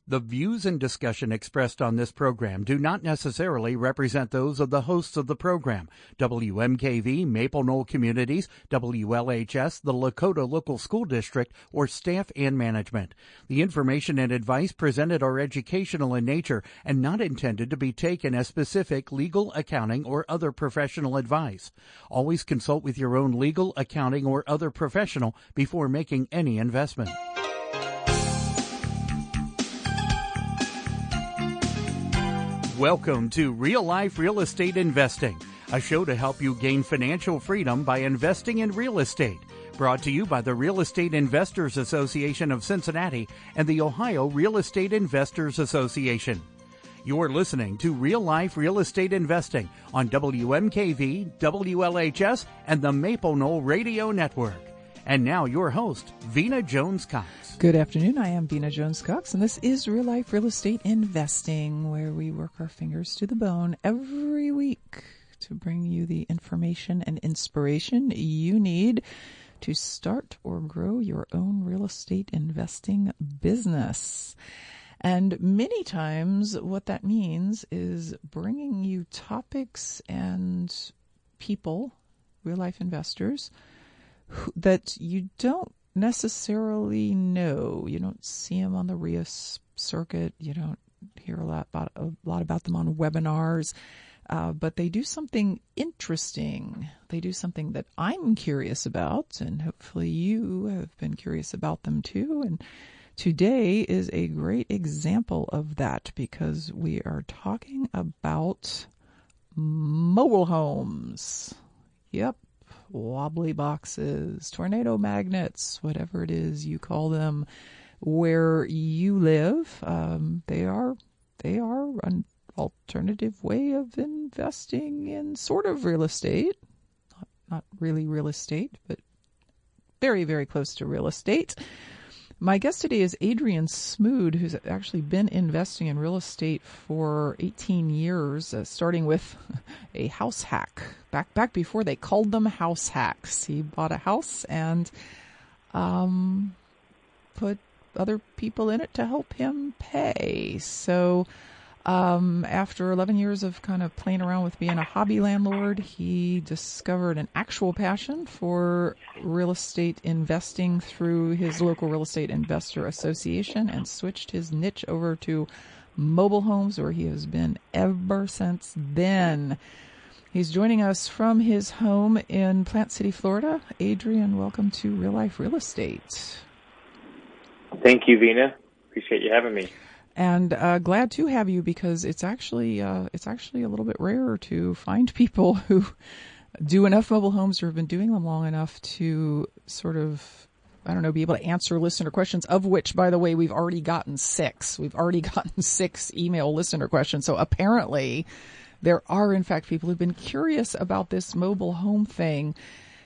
The views and discussion expressed on this program do not necessarily represent those of the hosts of the program, WMKV, Maple Knoll Communities, WLHS, the Lakota Local School District, or staff and management. The information and advice presented are educational in nature and not intended to be taken as specific legal, accounting, or other professional advice. Always consult with your own legal, accounting, or other professional before making any investment. Welcome to Real Life Real Estate Investing, a show to help you gain financial freedom by investing in real estate. Brought to you by the Real Estate Investors Association of Cincinnati and the Ohio Real Estate Investors Association. You're listening to Real Life Real Estate Investing on WMKV, WLHS, and the Maple Knoll Radio Network. And now your host, Vena Jones-Cox. Good afternoon. I am Vena Jones-Cox, and this is Real Life Real Estate Investing, where we work our fingers to the bone every week to bring you the information and inspiration you need to start or grow your own real estate investing business. And many times what that means is bringing you topics and people, real life investors, that you don't necessarily know. You don't see them on the RIA circuit. You don't hear a lot about them on webinars. But they do something interesting. They do something that I'm curious about, and hopefully you have been curious about them too. And today is a great example of that because we are talking about mobile homes. Yep. Wobbly boxes, tornado magnets, whatever it is you call them, where you live. They are an alternative way of investing in sort of real estate. Not really real estate, but very, very close to real estate. My guest today is Adrian Smood, who's actually been investing in real estate for 18 years, starting with a house hack. Back before they called them house hacks. He bought a house and put other people in it to help him pay. So after 11 years of kind of playing around with being a hobby landlord, he discovered an actual passion for real estate investing through his local real estate investor association and switched his niche over to mobile homes, where he has been ever since then. He's joining us from his home in Plant City, Florida. Adrian, welcome to Real Life Real Estate. Thank you, Vena. Appreciate you having me. And glad to have you because it's actually a little bit rarer to find people who do enough mobile homes or have been doing them long enough to sort of, be able to answer listener questions, of which, by the way, we've already gotten 6. We've already gotten 6 email listener questions. So apparently there are, in fact, people who've been curious about this mobile home thing.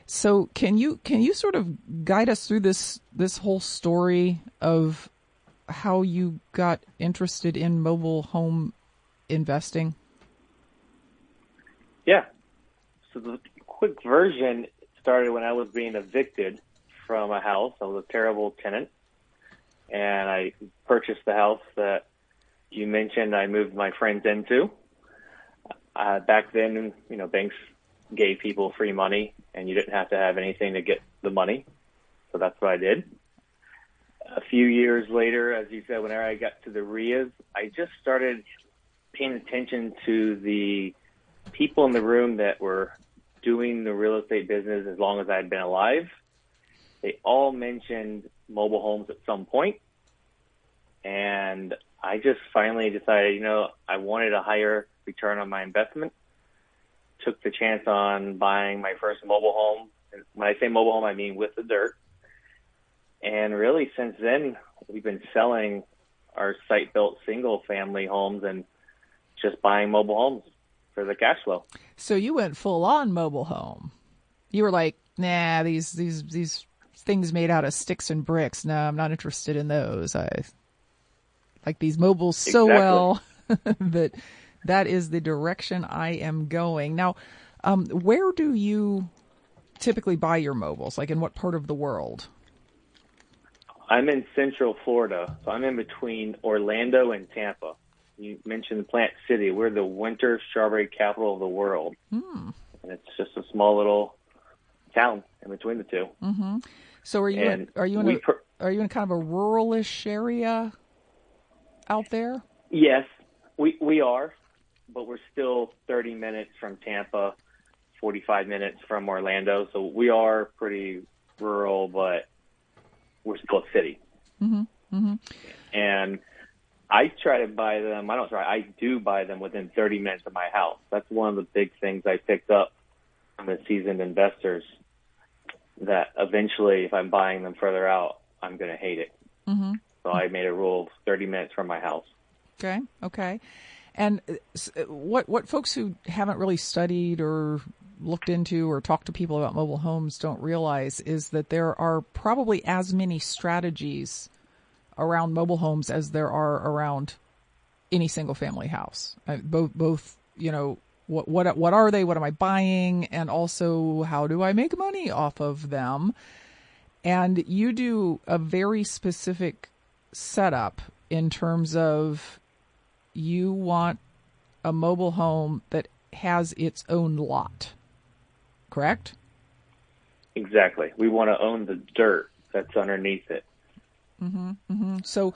So can you sort of guide us through this whole story of how you got interested in mobile home investing? Yeah. So the quick version started when I was being evicted from a house. I was a terrible tenant, and I purchased the house that you mentioned I moved my friends into. Back then, banks gave people free money, and you didn't have to have anything to get the money. So that's what I did. A few years later, as you said, whenever I got to the RIAs, I just started paying attention to the people in the room that were doing the real estate business as long as I'd been alive. They all mentioned mobile homes at some point. And I just finally decided, I wanted a higher return on my investment. Took the chance on buying my first mobile home. And when I say mobile home, I mean with the dirt. And really, since then, we've been selling our site-built single-family homes and just buying mobile homes for the cash flow. So you went full-on mobile home. You were like, nah, these things made out of sticks and bricks. No, I'm not interested in those. I like these mobiles so well that is the direction I am going. Now, where do you typically buy your mobiles? Like in what part of the world? I'm in Central Florida, so I'm in between Orlando and Tampa. You mentioned Plant City. We're the winter strawberry capital of the world. And it's just a small little town in between the two. Mm-hmm. So are you in kind of a ruralish area out there? Yes, we are, but we're still 30 minutes from Tampa, 45 minutes from Orlando. So we are pretty rural, but we're still a city. Mm-hmm. Mm-hmm. And I try to buy them. I do buy them within 30 minutes of my house. That's one of the big things I picked up from the seasoned investors, that eventually if I'm buying them further out, I'm going to hate it. Mm-hmm. So I made a rule of 30 minutes from my house. Okay. And what folks who haven't really studied or looked into or talked to people about mobile homes don't realize is that there are probably as many strategies around mobile homes as there are around any single family house. Both, what are they? What am I buying? And also, how do I make money off of them? And you do a very specific setup in terms of you want a mobile home that has its own lot, correct? Exactly. We want to own the dirt that's underneath it. Mm-hmm. Mm-hmm. So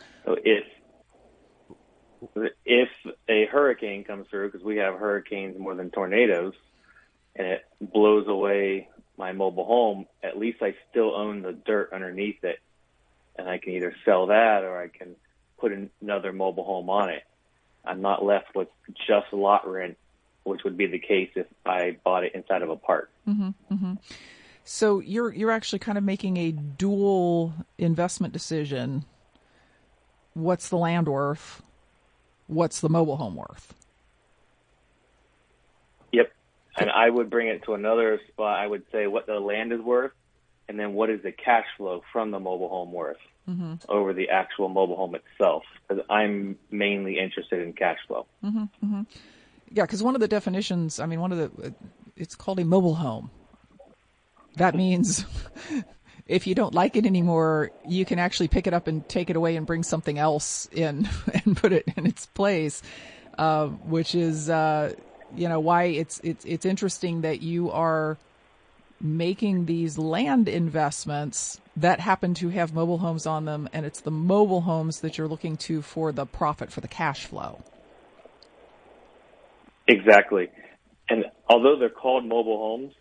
if a hurricane comes through, because we have hurricanes more than tornadoes, and it blows away my mobile home, at least I still own the dirt underneath it, and I can either sell that or I can put another mobile home on it. I'm not left with just lot rent, which would be the case if I bought it inside of a park. Mm-hmm. Mm-hmm. So you're actually kind of making a dual investment decision. What's the land worth? What's the mobile home worth? Yep. And I would bring it to another spot. I would say what the land is worth, and then what is the cash flow from the mobile home worth over the actual mobile home itself. Because I'm mainly interested in cash flow. Mm-hmm. Mm-hmm. Yeah, because one of the definitions, it's called a mobile home. That means if you don't like it anymore, you can actually pick it up and take it away and bring something else in and put it in its place, which is, why it's interesting that you are making these land investments that happen to have mobile homes on them, and it's the mobile homes that you're looking to for the profit, for the cash flow. Exactly. And although they're called mobile homes,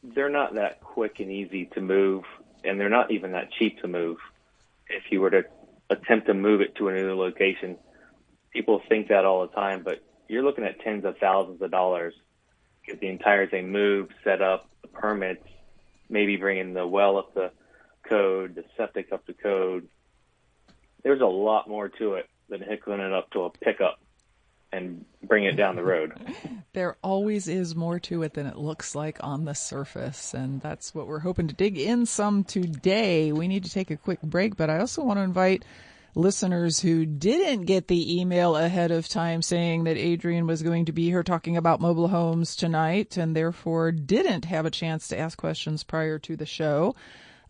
they're not that quick and easy to move, and they're not even that cheap to move. If you were to attempt to move it to a new location, people think that all the time, but you're looking at tens of thousands of dollars to get the entire thing moved, set up, the permits, maybe bringing the well up the code, the septic up the code. There's a lot more to it than hooking it up to a pickup and bring it down the road. There always is more to it than it looks like on the surface, and that's what we're hoping to dig in some today. We need to take a quick break, but I also want to invite listeners who didn't get the email ahead of time saying that Adrian was going to be here talking about mobile homes tonight and therefore didn't have a chance to ask questions prior to the show,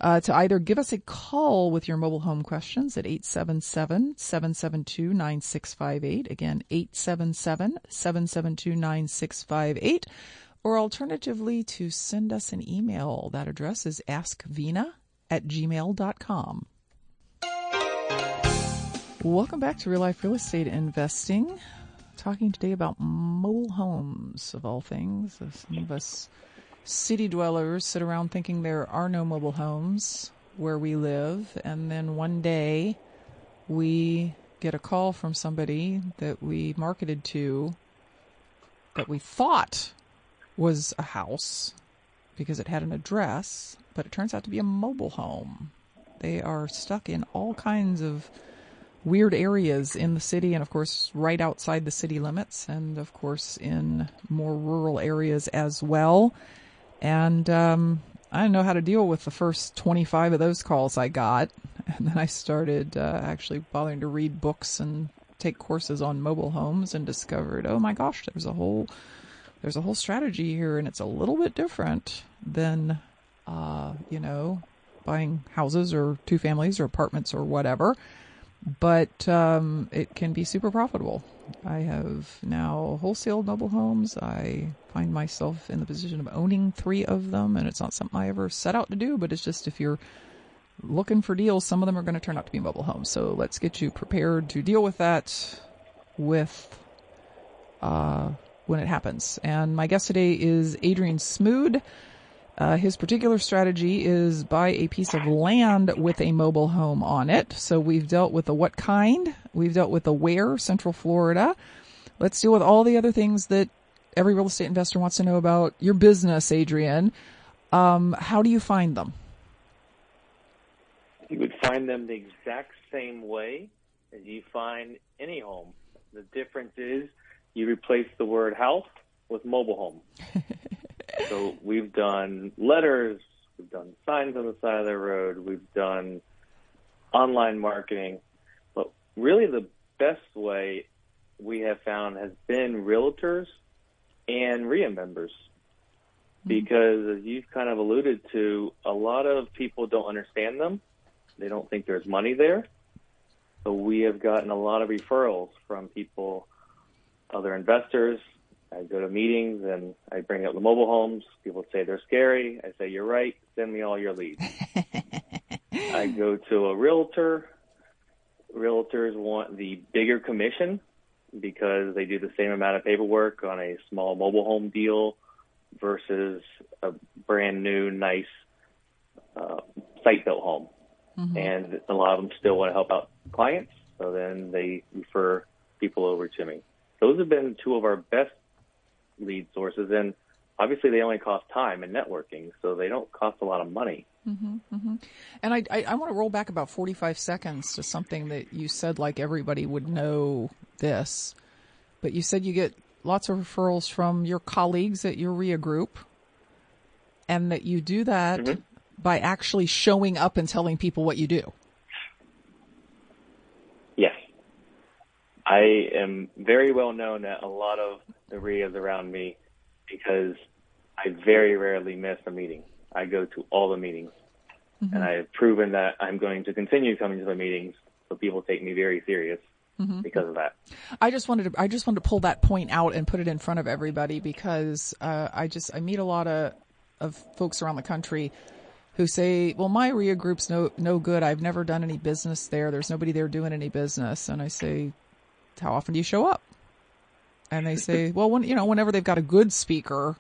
to either give us a call with your mobile home questions at 877-772-9658. Again, 877-772-9658. Or alternatively, to send us an email. That address is askvina@gmail.com. Welcome back to Real Life Real Estate Investing. Talking today about mobile homes, of all things. Some of us city dwellers sit around thinking there are no mobile homes where we live, and then one day we get a call from somebody that we marketed to that we thought was a house because it had an address, but it turns out to be a mobile home. They are stuck in all kinds of weird areas in the city, and of course right outside the city limits, and of course in more rural areas as well. And I didn't know how to deal with the first 25 of those calls I got. And then I started actually bothering to read books and take courses on mobile homes and discovered, oh my gosh, there's a whole strategy here, and it's a little bit different than, buying houses or two families or apartments or whatever. But it can be super profitable. I have now wholesaled mobile homes. I find myself in the position of owning 3 of them, and it's not something I ever set out to do, but it's just if you're looking for deals, some of them are going to turn out to be mobile homes. So let's get you prepared to deal with that when it happens. And my guest today is Adrian Smood. His particular strategy is buy a piece of land with a mobile home on it. So we've dealt with the what kind. We've dealt with the where, Central Florida. Let's deal with all the other things that every real estate investor wants to know about your business, Adrian. How do you find them? You would find them the exact same way as you find any home. The difference is you replace the word house with mobile home. So we've done letters, we've done signs on the side of the road, we've done online marketing. But really the best way we have found has been realtors and RIA members. Because as you've kind of alluded to, a lot of people don't understand them. They don't think there's money there. So we have gotten a lot of referrals from people, other investors. I go to meetings and I bring up the mobile homes. People say they're scary. I say, you're right. Send me all your leads. I go to a realtor. Realtors want the bigger commission because they do the same amount of paperwork on a small mobile home deal versus a brand new, nice site-built home. Mm-hmm. And a lot of them still want to help out clients, so then they refer people over to me. Those have been 2 of our best lead sources, and obviously they only cost time and networking, so they don't cost a lot of money. Mm-hmm, mm-hmm. And I want to roll back about 45 seconds to something that you said, like everybody would know this, but you said you get lots of referrals from your colleagues at your RIA group, and that you do that mm-hmm. by actually showing up and telling people what you do. Yes. I am very well known at a lot of the RIAs around me because I very rarely miss a meeting. I go to all the meetings, mm-hmm. and I have proven that I'm going to continue coming to the meetings, so people take me very serious mm-hmm. because of that. I just wanted to pull that point out and put it in front of everybody because I meet a lot of folks around the country who say, well, my RIA group's no good. I've never done any business there. There's nobody there doing any business. And I say, how often do you show up? And they say, well, whenever they've got a good speaker,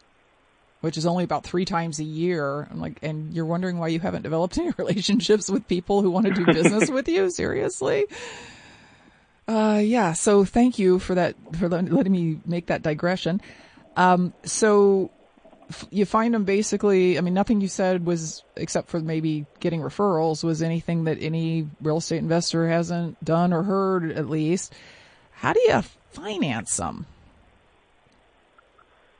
which is only about 3 times a year. I'm like, and you're wondering why you haven't developed any relationships with people who want to do business with you? Seriously? Yeah. So thank you for that, for letting me make that digression. So you find them basically, I mean, nothing you said was, except for maybe getting referrals, was anything that any real estate investor hasn't done or heard, at least. How do you finance them?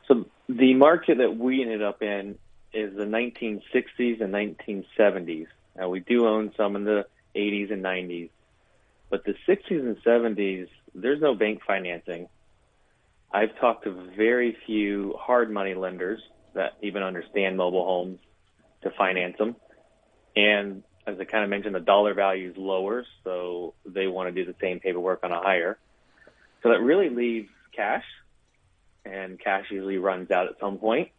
So the market that we ended up in is the 1960s and 1970s. Now, we do own some in the 80s and 90s. But the 60s and 70s, there's no bank financing. I've talked to very few hard money lenders that even understand mobile homes to finance them. And as I kind of mentioned, the dollar value is lower, so they want to do the same paperwork on a higher. So that really leaves cash, and cash usually runs out at some point.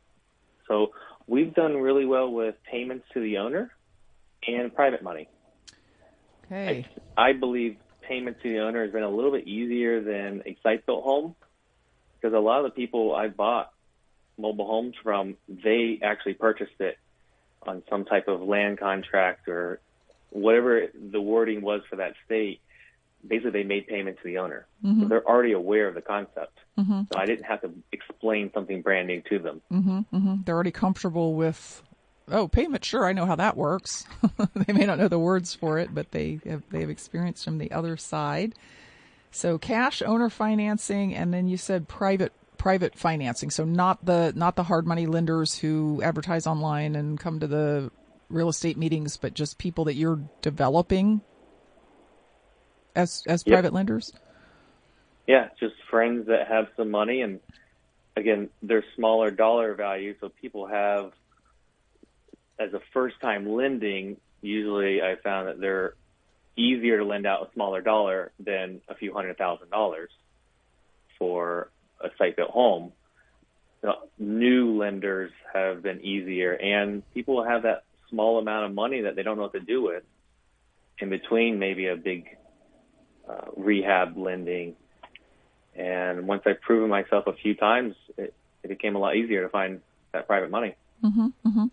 So we've done really well with payments to the owner and private money. Okay. I believe payments to the owner has been a little bit easier than a site-built home because a lot of the people I bought mobile homes from, they actually purchased it on some type of land contract or whatever the wording was for that state. Basically, they made payment to the owner. Mm-hmm. So they're already aware of the concept. Mm-hmm. So I didn't have to explain something brand new to them. Mm-hmm. Mm-hmm. They're already comfortable with, payment, sure, I know how that works. They may not know the words for it, but they have experience from the other side. So cash, owner financing, and then you said private financing. So not the hard money lenders who advertise online and come to the real estate meetings, but just people that you're developing as private lenders? Yeah, just friends that have some money, and again, they're smaller dollar value, so people have, as a first time lending, usually I found that they're easier to lend out a smaller dollar than a few $100,000 for a site-built home. New lenders have been easier, and people have that small amount of money that they don't know what to do with in between maybe a big rehab lending. And once I've proven myself a few times, it became a lot easier to find that private money. Mm-hmm, mm-hmm.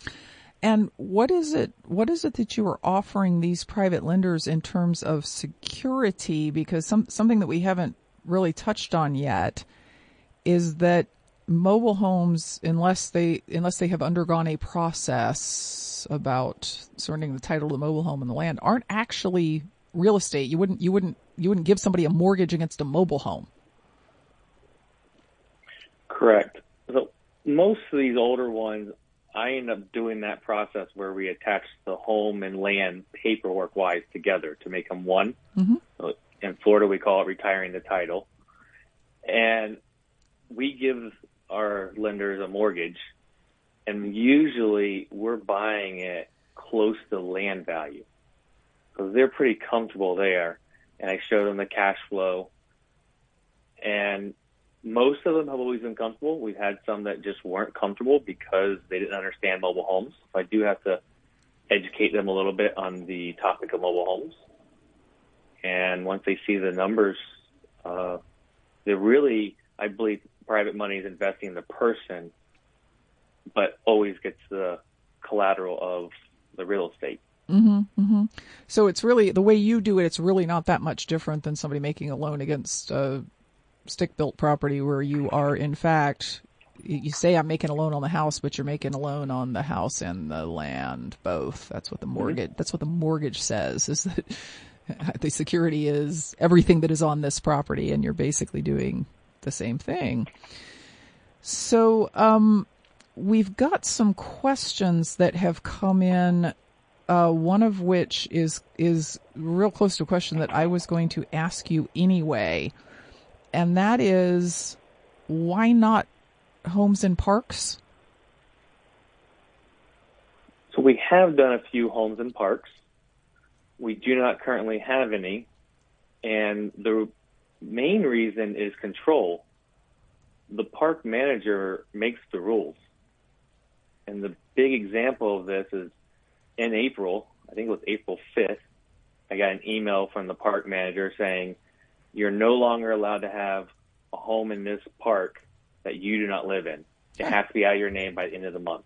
And what is it that you are offering these private lenders in terms of security? Because something that we haven't really touched on yet is that mobile homes, unless they have undergone a process about surrendering the title to the mobile home and the land, aren't actually real estate. You wouldn't give somebody a mortgage against a mobile home. Correct. So most of these older ones, I end up doing that process where we attach the home and land paperwork-wise together to make them one. Mm-hmm. So in Florida, we call it retiring the title. And we give our lenders a mortgage, and usually we're buying it close to land value because they're pretty comfortable there. And I show them the cash flow, and most of them have always been comfortable. We've had some that just weren't comfortable because they didn't understand mobile homes. So I do have to educate them a little bit on the topic of mobile homes. And once they see the numbers, they're really, I believe, private money is investing in the person, but always gets the collateral of the real estate. Mm-hmm, mm-hmm. So it's really, the way you do it, it's really not that much different than somebody making a loan against a stick-built property where you are, in fact, you say I'm making a loan on the house, but you're making a loan on the house and the land, both. That's what the mortgage, that's what the mortgage says, is that the security is everything that is on this property, and you're basically doing the same thing. So, we've got some questions that have come in, one of which is real close to a question that I was going to ask you anyway. And that is, why not homes and parks? So we have done a few homes and parks. We do not currently have any. And the main reason is control. The park manager makes the rules. And the big example of this is in April, I think it was April 5th, I got an email from the park manager saying, you're no longer allowed to have a home in this park that you do not live in. It has to be out of your name by the end of the month.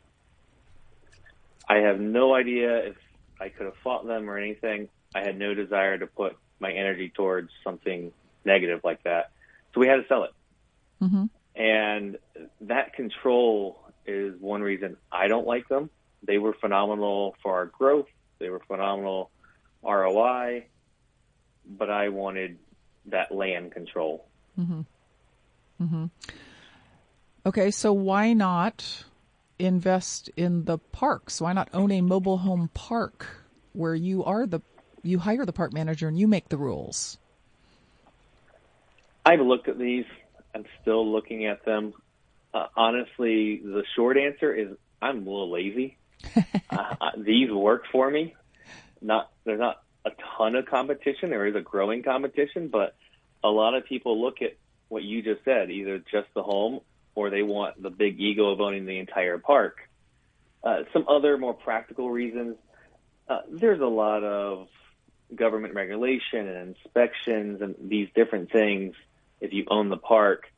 I have no idea if I could have fought them or anything. I had no desire to put my energy towards something negative like that. So we had to sell it. Mm-hmm. And that control is one reason I don't like them. They were phenomenal for our growth. They were phenomenal ROI, but I wanted that land control. Mm-hmm. Mm-hmm. Okay, so why not invest in the parks? Why not own a mobile home park where you hire the park manager and you make the rules? I've looked at these. I'm still looking at them. Honestly, the short answer is I'm a little lazy. These work for me. There's not a ton of competition. There is a growing competition, but a lot of people look at what you just said, either just the home or they want the big ego of owning the entire park. Some other more practical reasons, there's a lot of government regulation and inspections and these different things. If you own the park,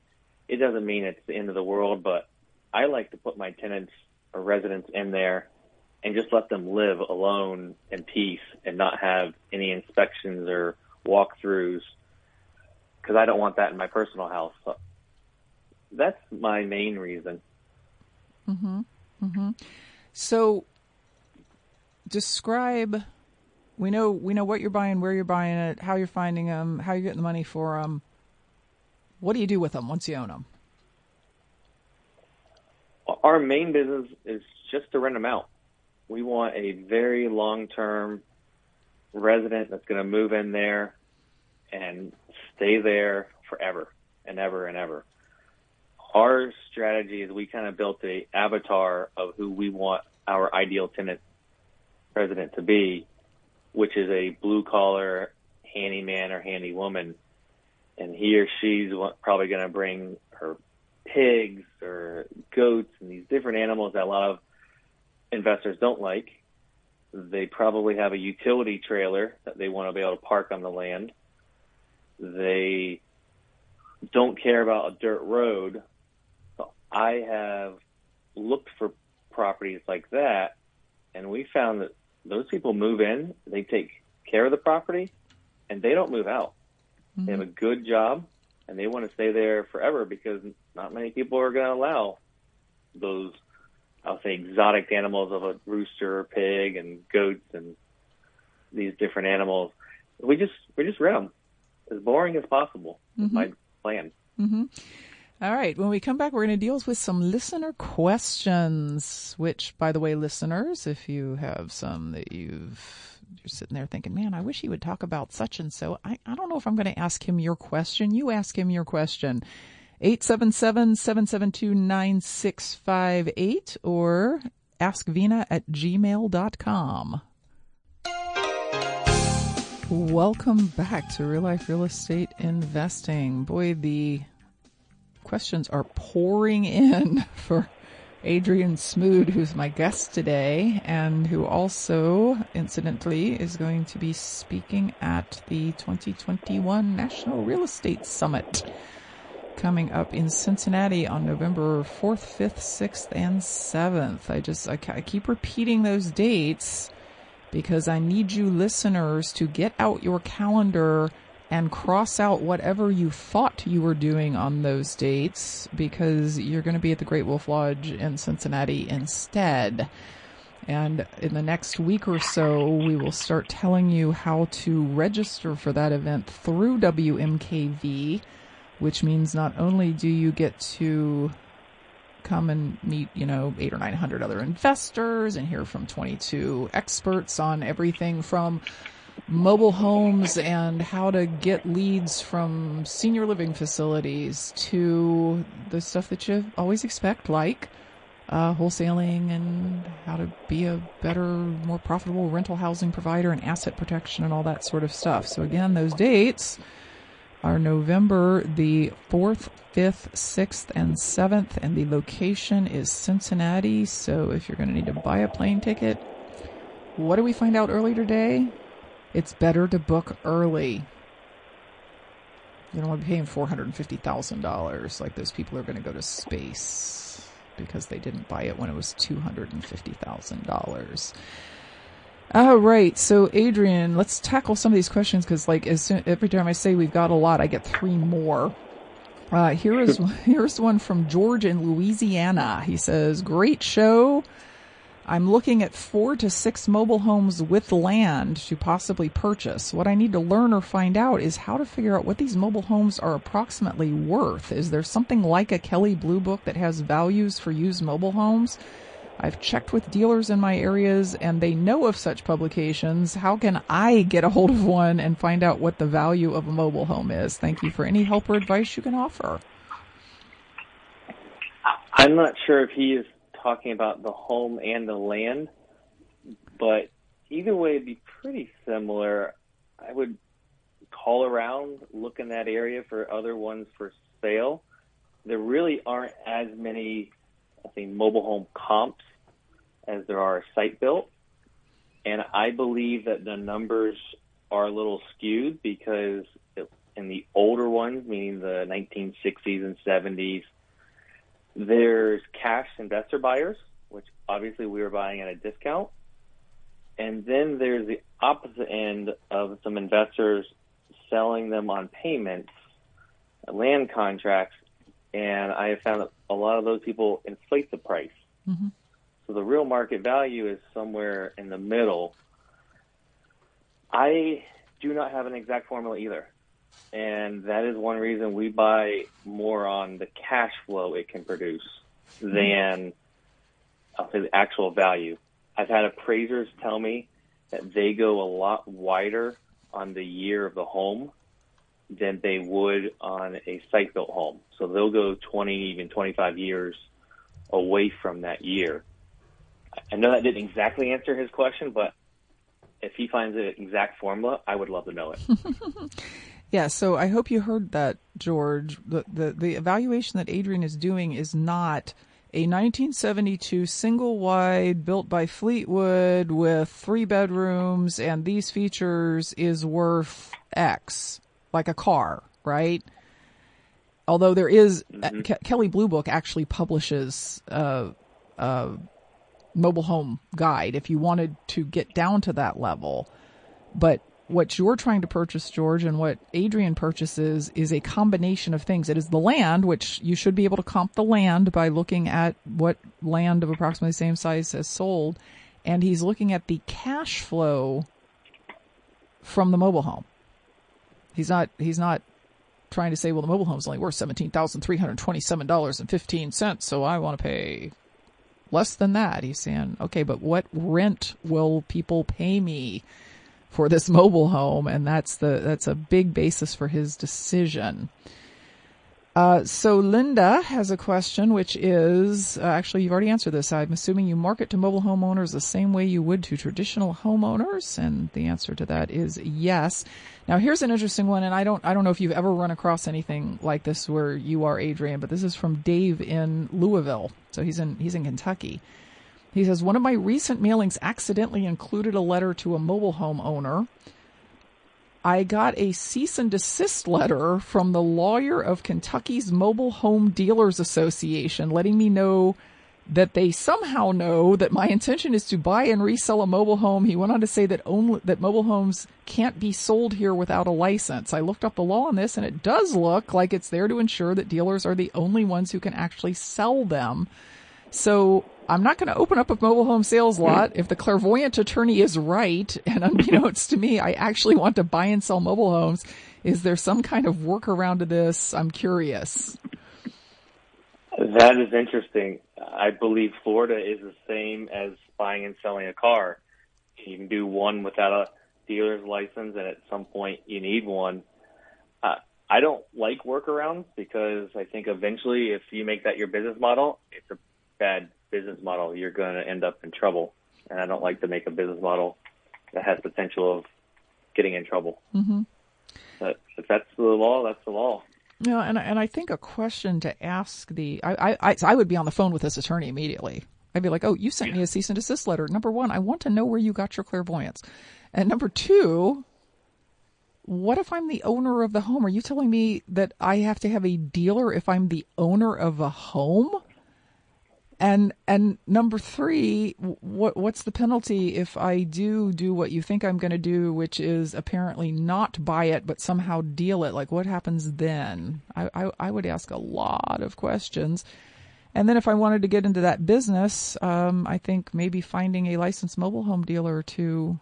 it doesn't mean it's the end of the world, but I like to put my tenants or residents in there and just let them live alone in peace and not have any inspections or walkthroughs, because I don't want that in my personal house. So that's my main reason. Mm-hmm. Mm-hmm. So describe, we know what you're buying, where you're buying it, how you're finding them, how you're getting the money for them. What do you do with them once you own them? Our main business is just to rent them out. We want a very long-term resident that's going to move in there and stay there forever and ever and ever. Our strategy is we kind of built a avatar of who we want our ideal tenant resident to be, which is a blue-collar handyman or handywoman, and he or she's probably going to bring her pigs or goats and these different animals that a lot of investors don't like. They probably have a utility trailer that they want to be able to park on the land. They don't care about a dirt road. So I have looked for properties like that, and we found that those people move in, they take care of the property, and they don't move out. Mm-hmm. They have a good job, and they want to stay there forever because not many people are going to allow those, I'll say, exotic animals of a rooster or pig and goats and these different animals. We just rent them as boring as possible. Mm-hmm. My plan. Mm-hmm. All right. When we come back, we're going to deal with some listener questions, which, by the way, listeners, if you have some that you're sitting there thinking, man, I wish he would talk about such and so. I don't know if I'm going to ask him your question. You ask him your question. 877-772-9658 or askvina@gmail.com. Welcome back to Real Life Real Estate Investing. Boy, the questions are pouring in for Adrian Smood, who's my guest today, and who also, incidentally, is going to be speaking at the 2021 National Real Estate Summit coming up in Cincinnati on November 4th, 5th, 6th, and 7th. I keep repeating those dates because I need you listeners to get out your calendar and cross out whatever you thought you were doing on those dates, because you're going to be at the Great Wolf Lodge in Cincinnati instead. And in the next week or so, we will start telling you how to register for that event through WMKV, which means not only do you get to come and meet, 800 or 900 other investors and hear from 22 experts on everything from mobile homes and how to get leads from senior living facilities to the stuff that you always expect, like wholesaling and how to be a better, more profitable rental housing provider and asset protection and all that sort of stuff. So again, those dates are November the 4th, 5th, 6th, and 7th, and the location is Cincinnati. So if you're going to need to buy a plane ticket, what did we find out earlier today? It's better to book early. You don't want to be paying $450,000 like those people are going to go to space because they didn't buy it when it was $250,000. All right, so Adrian, let's tackle some of these questions because, every time I say we've got a lot, I get three more. Here's one from George in Louisiana. He says, "Great show. I'm looking at 4 to 6 mobile homes with land to possibly purchase. What I need to learn or find out is how to figure out what these mobile homes are approximately worth. Is there something like a Kelley Blue Book that has values for used mobile homes? I've checked with dealers in my areas and they know of such publications. How can I get a hold of one and find out what the value of a mobile home is? Thank you for any help or advice you can offer." I'm not sure if he is talking about the home and the land, but either way it'd be pretty similar. I would call around, look in that area for other ones for sale. There really aren't as many, I think, mobile home comps as there are site built, and I believe that the numbers are a little skewed because in the older ones, meaning the 1960s and 70s, there's cash investor buyers, which obviously we were buying at a discount. And then there's the opposite end of some investors selling them on payments, land contracts, and I have found that a lot of those people inflate the price. Mm-hmm. So the real market value is somewhere in the middle. I do not have an exact formula either. And that is one reason we buy more on the cash flow it can produce than, I'll say, the actual value. I've had appraisers tell me that they go a lot wider on the year of the home than they would on a site-built home. So they'll go 20, even 25 years away from that year. I know that didn't exactly answer his question, but if he finds the exact formula, I would love to know it. Yeah, so I hope you heard that, George. The evaluation that Adrian is doing is not a 1972 single wide built by Fleetwood with 3 bedrooms and these features is worth X, like a car, right? Although there is, Kelley Blue Book actually publishes a mobile home guide if you wanted to get down to that level. But what you're trying to purchase, George, and what Adrian purchases is a combination of things. It is the land, which you should be able to comp the land by looking at what land of approximately the same size has sold. And he's looking at the cash flow from the mobile home. He's not trying to say, well, the mobile home's only worth $17,327.15, so I want to pay less than that. He's saying, okay, but what rent will people pay me for this mobile home? And that's a big basis for his decision. So Linda has a question, which is, actually, you've already answered this. I'm assuming you market to mobile homeowners the same way you would to traditional homeowners. And the answer to that is yes. Now, here's an interesting one. And I don't know if you've ever run across anything like this where you are, Adrian, but this is from Dave in Louisville. So he's in Kentucky. He says, one of my recent mailings accidentally included a letter to a mobile home owner. I got a cease and desist letter from the lawyer of Kentucky's Mobile Home Dealers Association letting me know that they somehow know that my intention is to buy and resell a mobile home. He went on to say that mobile homes can't be sold here without a license. I looked up the law on this, and it does look like it's there to ensure that dealers are the only ones who can actually sell them. So I'm not going to open up a mobile home sales lot if the clairvoyant attorney is right. And unbeknownst to me, I actually want to buy and sell mobile homes. Is there some kind of workaround to this? I'm curious. That is interesting. I believe Florida is the same as buying and selling a car. You can do one without a dealer's license, and at some point you need one. I don't like workarounds because I think eventually if you make that your business model, it's a bad business model. You're going to end up in trouble. And I don't like to make a business model that has potential of getting in trouble. Mm-hmm. But if that's the law, that's the law. Yeah, and I think a question to ask I would be on the phone with this attorney immediately. I'd be like, oh, you sent me a cease and desist letter. Number one, I want to know where you got your clairvoyance. And number two, what if I'm the owner of the home? Are you telling me that I have to have a dealer if I'm the owner of a home? And number three, what's the penalty if I do what you think I'm going to do, which is apparently not buy it, but somehow deal it? Like, what happens then? I would ask a lot of questions. And then if I wanted to get into that business, I think maybe finding a licensed mobile home dealer to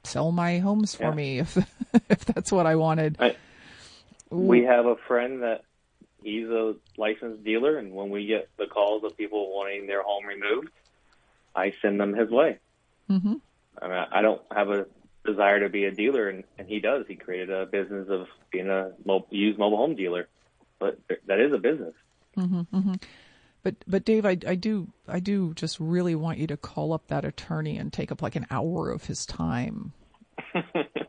sell my homes for me, if that's what I wanted. We have a friend that he's a licensed dealer, and when we get the calls of people wanting their home removed, I send them his way. Mm-hmm. I mean, I don't have a desire to be a dealer, and he does. He created a business of being a used mobile home dealer, but that is a business. Mm-hmm, mm-hmm. But Dave, I do just really want you to call up that attorney and take up like an hour of his time.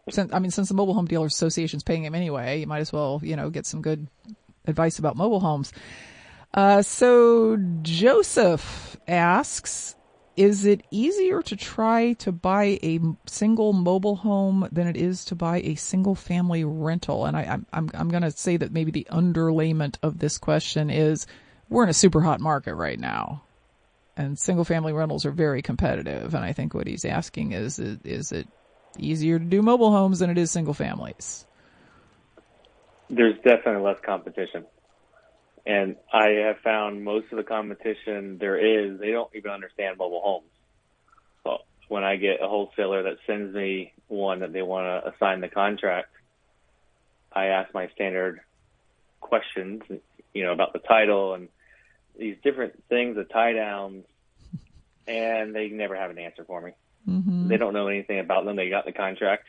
Since the Mobile Home Dealers Association is paying him anyway, you might as well, get some good advice about mobile homes. So Joseph asks, is it easier to try to buy a single mobile home than it is to buy a single family rental? And I'm going to say that maybe the underlayment of this question is we're in a super hot market right now, and single family rentals are very competitive. And I think what he's asking is it easier to do mobile homes than it is single families? There's definitely less competition. And I have found most of the competition there is, they don't even understand mobile homes. So when I get a wholesaler that sends me one that they want to assign the contract, I ask my standard questions, about the title and these different things, the tie downs, and they never have an answer for me. Mm-hmm. They don't know anything about them. They got the contract.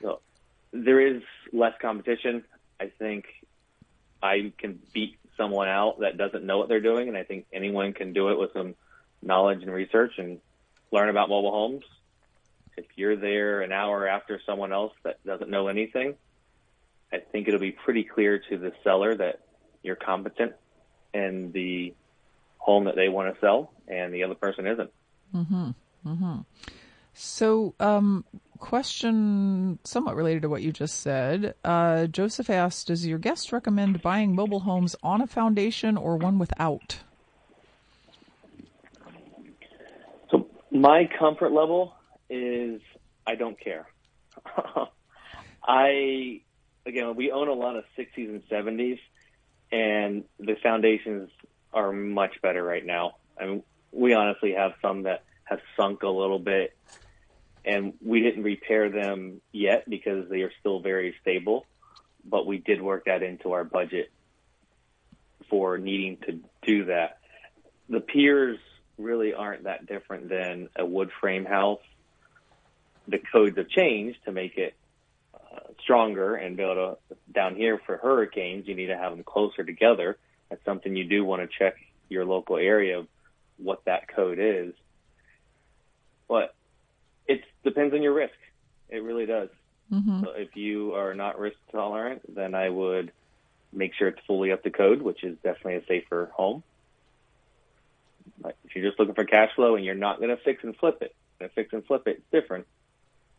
So there is less competition. I think I can beat someone out that doesn't know what they're doing, and I think anyone can do it with some knowledge and research, and learn about mobile homes, if you're there an hour after someone else that doesn't know anything, I think it'll be pretty clear to the seller that you're competent in the home that they want to sell and the other person isn't. Mm-hmm. Mm-hmm. So, question somewhat related to what you just said. Joseph asked, does your guest recommend buying mobile homes on a foundation or one without? So my comfort level is I don't care. Again, we own a lot of 60s and 70s, and the foundations are much better right now. I mean, we honestly have some that have sunk a little bit, and we didn't repair them yet because they are still very stable, but we did work that into our budget for needing to do that. The piers really aren't that different than a wood frame house. The codes have changed to make it stronger and be able to, down here for hurricanes, you need to have them closer together. That's something you do want to check your local area of what that code is. But it depends on your risk. It really does. Mm-hmm. So if you are not risk tolerant, then I would make sure it's fully up to code, which is definitely a safer home. But if you're just looking for cash flow and you're not going to fix and flip it, it's different,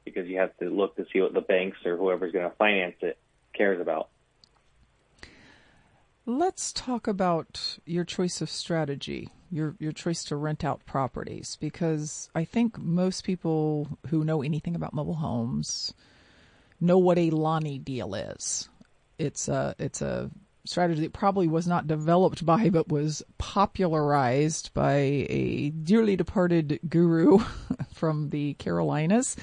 because you have to look to see what the banks or whoever's going to finance it cares about. Let's talk about your choice of strategy, your choice to rent out properties, because I think most people who know anything about mobile homes know what a Lonnie deal is. It's a strategy that probably was not developed by, but was popularized by a dearly departed guru from the Carolinas,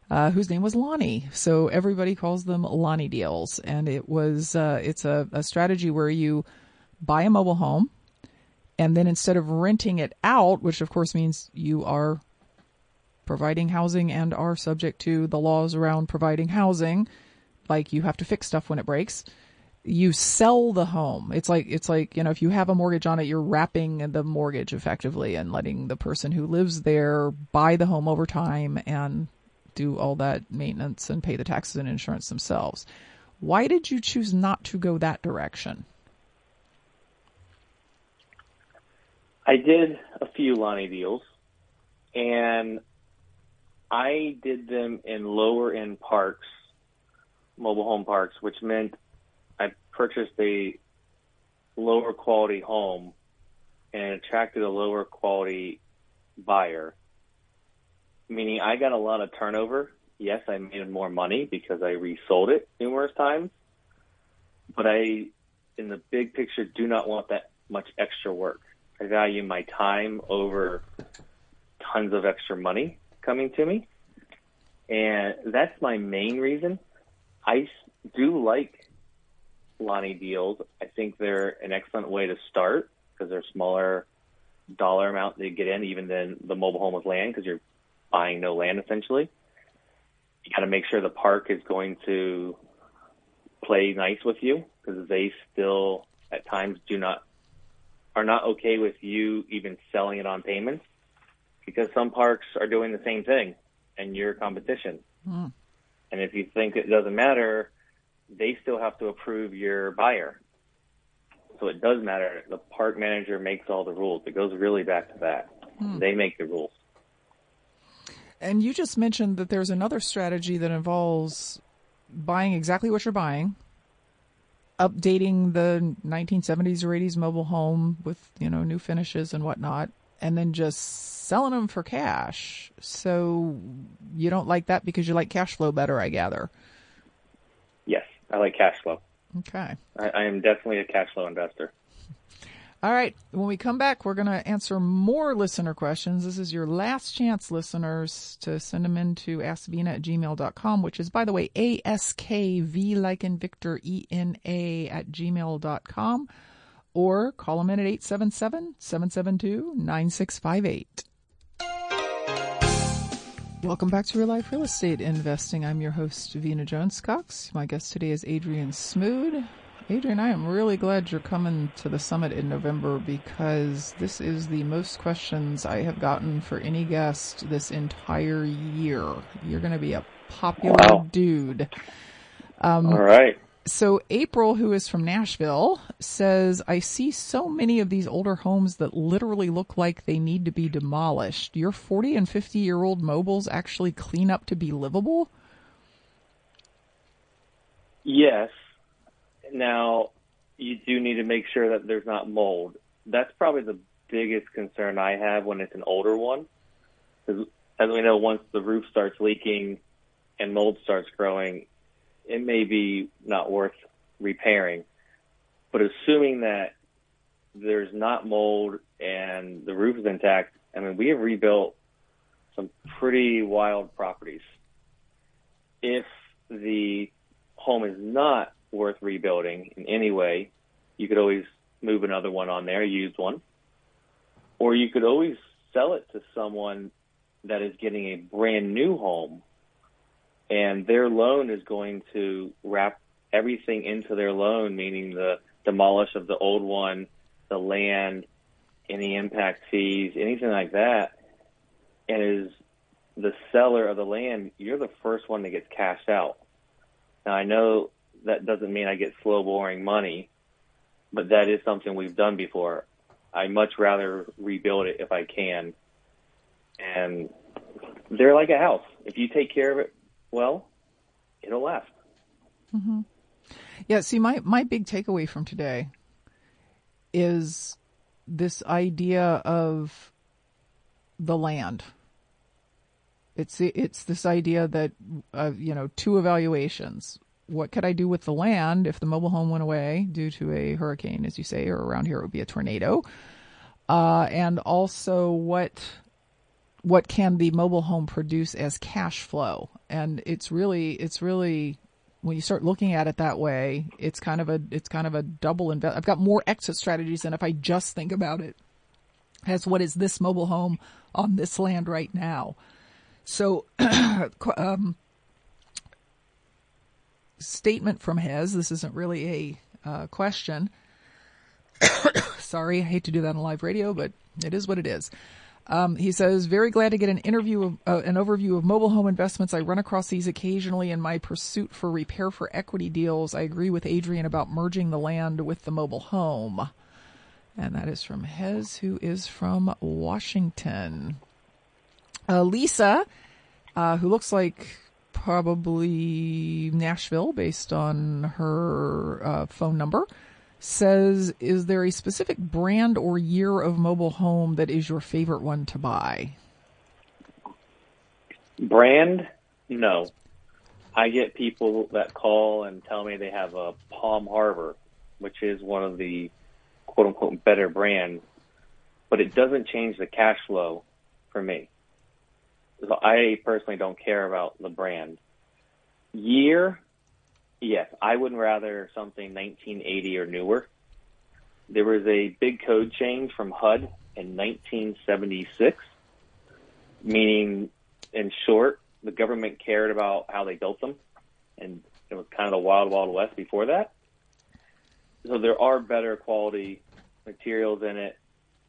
whose name was Lonnie. So everybody calls them Lonnie deals. And it was, it's a strategy where you buy a mobile home, and then instead of renting it out, which of course means you are providing housing and are subject to the laws around providing housing, like you have to fix stuff when it breaks, you sell the home. It's like, if you have a mortgage on it, you're wrapping the mortgage effectively and letting the person who lives there buy the home over time and do all that maintenance and pay the taxes and insurance themselves. Why did you choose not to go that direction? I did a few Lonnie deals, and I did them in lower end parks, mobile home parks, which meant I purchased a lower quality home and attracted a lower quality buyer, meaning I got a lot of turnover. Yes, I made more money because I resold it numerous times, but I, in the big picture, do not want that much extra work. I value my time over tons of extra money coming to me, and that's my main reason. I do like Lonnie deals. I think they're an excellent way to start because they're smaller dollar amount to get in even than the mobile home with land, because you're buying no land essentially. You got to make sure the park is going to play nice with you, because they still at times are not okay with you even selling it on payments, because some parks are doing the same thing and you're competition. Mm. And if you think it doesn't matter, they still have to approve your buyer. So it does matter. The park manager makes all the rules. It goes really back to that. They make the rules. And you just mentioned that there's another strategy that involves buying exactly what you're buying, updating the 1970s or 80s mobile home with, new finishes and whatnot, and then just selling them for cash. So you don't like that because you like cash flow better, I gather. Yes, I like cash flow. Okay. I am definitely a cash flow investor. All right. When we come back, we're going to answer more listener questions. This is your last chance, listeners, to send them in to askvina@gmail.com, which is, by the way, ASKV like in Victor, ENA @gmail.com, or call them in at 877-772-9658. Welcome back to Real Life Real Estate Investing. I'm your host, Vina Jones Cox. My guest today is Adrian Smoot. Adrian, I am really glad you're coming to the summit in November because this is the most questions I have gotten for any guest this entire year. You're going to be a popular dude. All right. So April, who is from Nashville, says, I see so many of these older homes that literally look like they need to be demolished. Your 40 and 50-year-old mobiles actually clean up to be livable? Yes. Now, you do need to make sure that there's not mold. That's probably the biggest concern I have when it's an older one. Because as we know, once the roof starts leaking and mold starts growing, it may be not worth repairing. But assuming that there's not mold and the roof is intact, I mean, we have rebuilt some pretty wild properties. If the home is not worth rebuilding in any way, you could always move another one on there, used one. Or you could always sell it to someone that is getting a brand new home, and their loan is going to wrap everything into their loan, meaning the demolish of the old one, the land, any impact fees, anything like that. And as the seller of the land, you're the first one that gets cashed out. Now, I know that doesn't mean I get slow, boring money, but that is something we've done before. I'd much rather rebuild it if I can. And they're like a house. If you take care of it well, it'll last. Mm-hmm. Yeah, see, my big takeaway from today is this idea of the land. It's this idea that, two evaluations. What could I do with the land if the mobile home went away due to a hurricane, as you say, or around here it would be a tornado? And also what can the mobile home produce as cash flow? And it's really when you start looking at it that way, it's kind of a double invest. I've got more exit strategies than if I just think about it as what is this mobile home on this land right now. So, statement from Hez. This isn't really a question. Sorry, I hate to do that on live radio, but it is what it is. He says, very glad to get an overview of mobile home investments. I run across these occasionally in my pursuit for repair for equity deals. I agree with Adrian about merging the land with the mobile home. And that is from Hez, who is from Washington. Lisa, who looks like probably Nashville based on her phone number, says, is there a specific brand or year of mobile home that is your favorite one to buy? Brand? No. I get people that call and tell me they have a Palm Harbor, which is one of the quote-unquote better brands, but it doesn't change the cash flow for me. So I personally don't care about the brand. Year? Yes, I would rather something 1980 or newer. There was a big code change from HUD in 1976, meaning, in short, the government cared about how they built them, and it was kind of the wild, wild west before that. So there are better quality materials in it,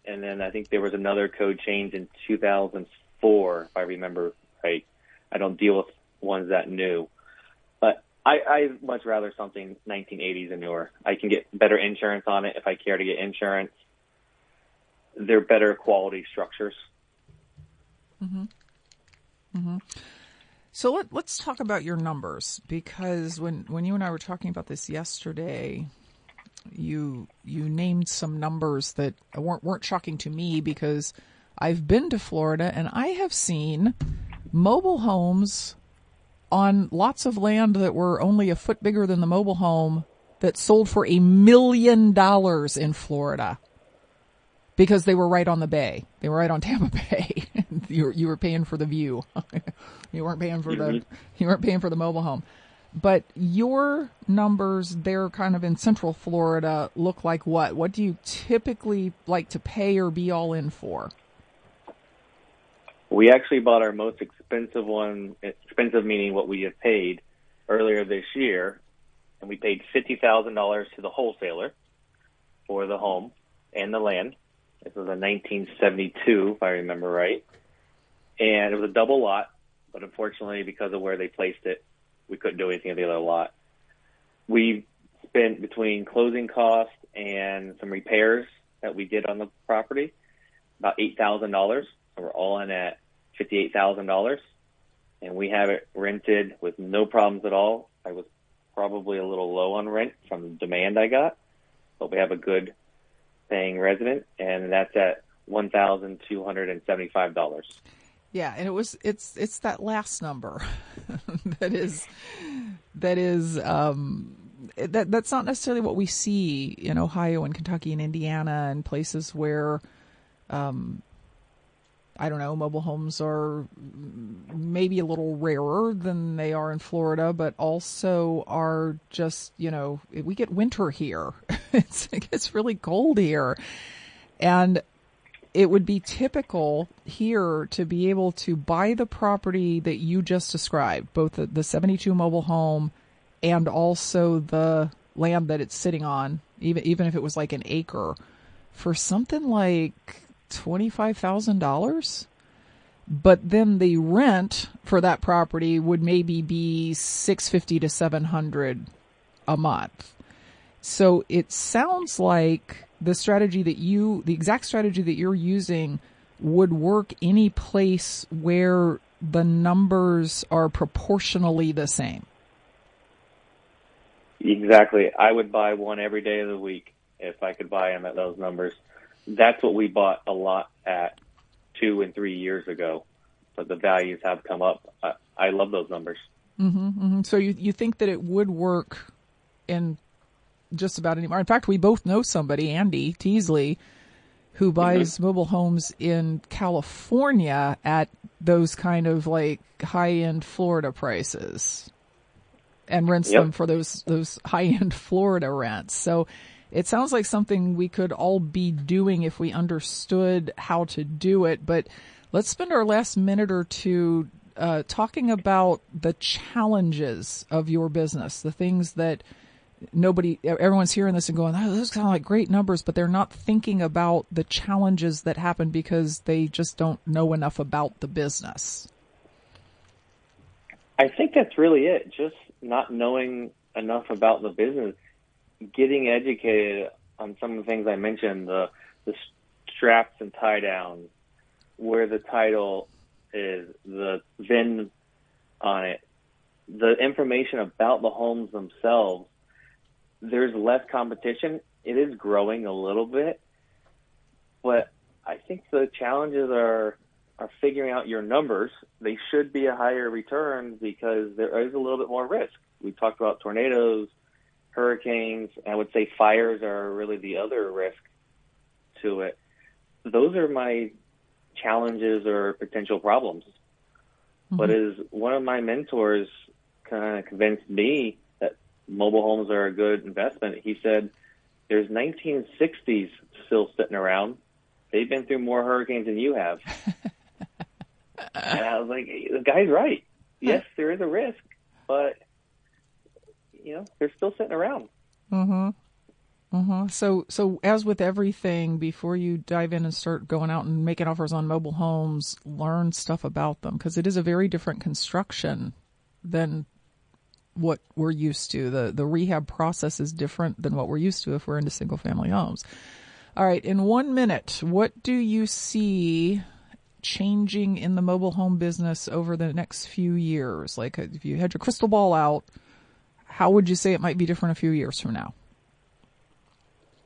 and then I think there was another code change in 2004, if I remember right. I don't deal with ones that new. But I'd much rather something 1980s and newer. I can get better insurance on it if I care to get insurance. They're better quality structures. Mm-hmm. Mm-hmm. So let's talk about your numbers, because when you and I were talking about this yesterday, you named some numbers that weren't shocking to me, because I've been to Florida and I have seen mobile homes on lots of land that were only a foot bigger than the mobile home that sold for $1 million in Florida because they were right on the bay. They were right on Tampa Bay. You were paying for the view. You weren't paying for the mobile home. But your numbers there kind of in Central Florida look like what? What do you typically like to pay or be all in for? We actually bought our most expensive one, expensive meaning what we had paid earlier this year, and we paid $50,000 to the wholesaler for the home and the land. This was in 1972, if I remember right. And it was a double lot, but unfortunately, because of where they placed it, we couldn't do anything with the other lot. We spent, between closing costs and some repairs that we did on the property, about $8,000. So we're all in at $58,000. And we have it rented with no problems at all. I was probably a little low on rent from the demand I got, but we have a good paying resident, and that's at $1,275. Yeah, and it's that last number that's not necessarily what we see in Ohio and Kentucky and Indiana and places where I don't know, mobile homes are maybe a little rarer than they are in Florida, but also are just, we get winter here. It gets really cold here. And it would be typical here to be able to buy the property that you just described, both the 72 mobile home and also the land that it's sitting on, even if it was like an acre, for something like $25,000. But then the rent for that property would maybe be $650 to $700 a month. So it sounds like the exact strategy that you're using would work any place where the numbers are proportionally the same. Exactly. I would buy one every day of the week if I could buy them at those numbers. That's what we bought a lot at 2 and 3 years ago, but the values have come up. I love those numbers. Mm-hmm, mm-hmm. So you think that it would work in just about anywhere. In fact, we both know somebody, Andy Teasley, who buys mobile homes in California at those kind of like high-end Florida prices and rents them for those high-end Florida rents. So it sounds like something we could all be doing if we understood how to do it. But let's spend our last minute or two talking about the challenges of your business, the things that everyone's hearing this and going, oh, those sound like great numbers, but they're not thinking about the challenges that happen because they just don't know enough about the business. I think that's really it. Just not knowing enough about the business, getting educated on some of the things I mentioned, the straps and tie downs, where the title is, the VIN on it, the information about the homes themselves. There's less competition. It is growing a little bit, but I think the challenges are figuring out your numbers. They should be a higher return because there is a little bit more risk. We talked about tornadoes, hurricanes, and I would say fires are really the other risk to it. Those are my challenges or potential problems. Mm-hmm. But as one of my mentors kind of convinced me that mobile homes are a good investment, he said, there's 1960s still sitting around. They've been through more hurricanes than you have. And I was like, the guy's right. Yes, there is a risk, but they're still sitting around. Mm-hmm. Mm-hmm. So as with everything, before you dive in and start going out and making offers on mobile homes, learn stuff about them, because it is a very different construction than what we're used to. The rehab process is different than what we're used to if we're into single family homes. All right. In 1 minute, what do you see changing in the mobile home business over the next few years? Like if you had your crystal ball out, how would you say it might be different a few years from now?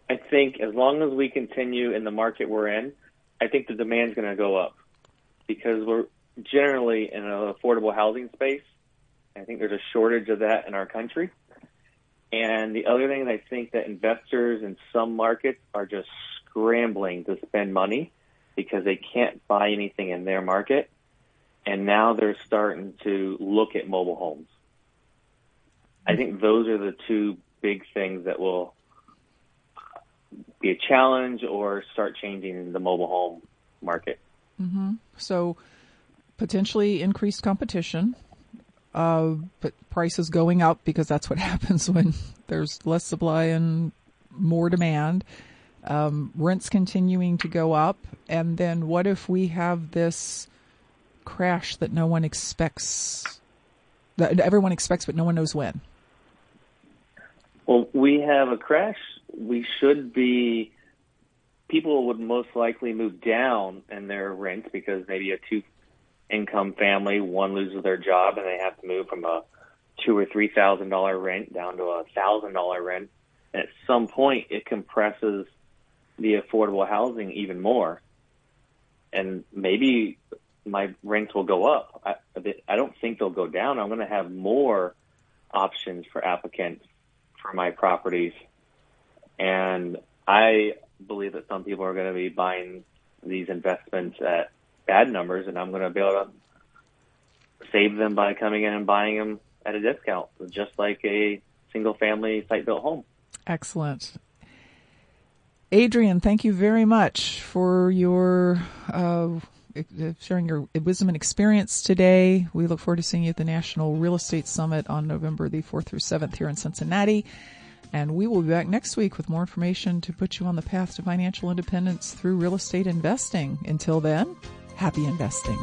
I think as long as we continue in the market we're in, I think the demand's going to go up because we're generally in an affordable housing space. I think there's a shortage of that in our country. And the other thing is I think that investors in some markets are just scrambling to spend money because they can't buy anything in their market. And now they're starting to look at mobile homes. I think those are the two big things that will be a challenge or start changing the mobile home market. Mm-hmm. So potentially increased competition, but prices going up because that's what happens when there's less supply and more demand. Rents continuing to go up. And then what if we have this crash that no one expects, that everyone expects, but no one knows when? Well, we have a crash. People would most likely move down in their rent because maybe a two-income family, one loses their job and they have to move from a $2,000 or $3,000 rent down to a $1,000 rent. And at some point, it compresses the affordable housing even more. And maybe my rents will go up. I don't think they'll go down. I'm going to have more options for applicants for my properties. And I believe that some people are going to be buying these investments at bad numbers, and I'm going to be able to save them by coming in and buying them at a discount, just like a single-family site-built home. Excellent. Adrian, thank you very much for your sharing your wisdom and experience today. We look forward to seeing you at the National Real Estate Summit on November the 4th through 7th here in Cincinnati. And we will be back next week with more information to put you on the path to financial independence through real estate investing. Until then, happy investing.